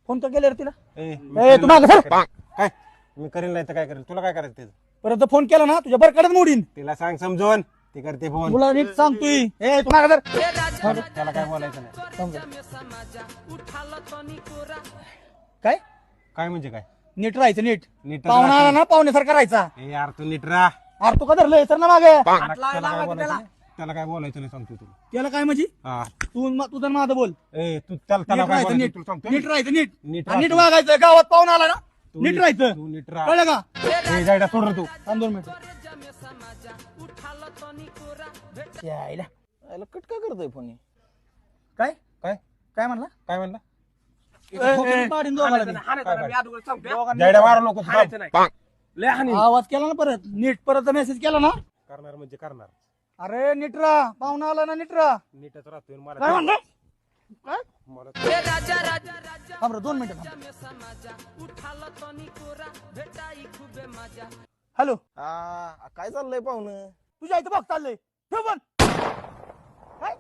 Phone का केला रे तिला? ए, तू मागं सर. काय मी करेल नाही तर काय करेल, तुला काय करायचं त्याचं? परत फोन केला ना तुझ्या बरकडेच मोडीन. तिला सांग समजून, ती करते फोन. तुला नीट सांगतोय. तू मागं सर. त्याला काय बोलायचं नाही. समजा. काय काय म्हणजे काय? नीट राहायचं नीट. नीट पाहुणा आला ना पाहुण्यासारखा राहायचा. ए यार तू नीट राह. अरे तू का धरलंय सर ना मागे? त्याला काय बोलायचं नाही सांगतो तुला. त्याला काय म्हणजे हा तुझं माझं बोल. ए तू त्याला नीट काय राहायचं बोलायचं नीट. तुला सांगतो. नीट राहायचं नीट. नीट आणि नीट राहा. वागायचं. गावात पाहुणा आला ना तू नीट राहायचं. तू नीट राह. कळलं का? ए जायडा सोड रे तू. थांब 2 मिनिट. यायला कट का करतोय फोन? काय काय काय म्हणला? काय म्हणला? पाडीन दोघाला बी. जायडा मारू नको तू. आवाज केला ना परत नीट परत मेसेज केला ना. करणार म्हणजे करणार. अरे नीट राहा. पाहुणा आला ना नीट राहा. नीटच राहतोय काय मला. म्हणलं? काय मला थांब रे 2 मिनिटं थांब. हॅलो काय चाललंय पाहुणं? तुझ्या इथं बघ चाललंय ठेव पण. काय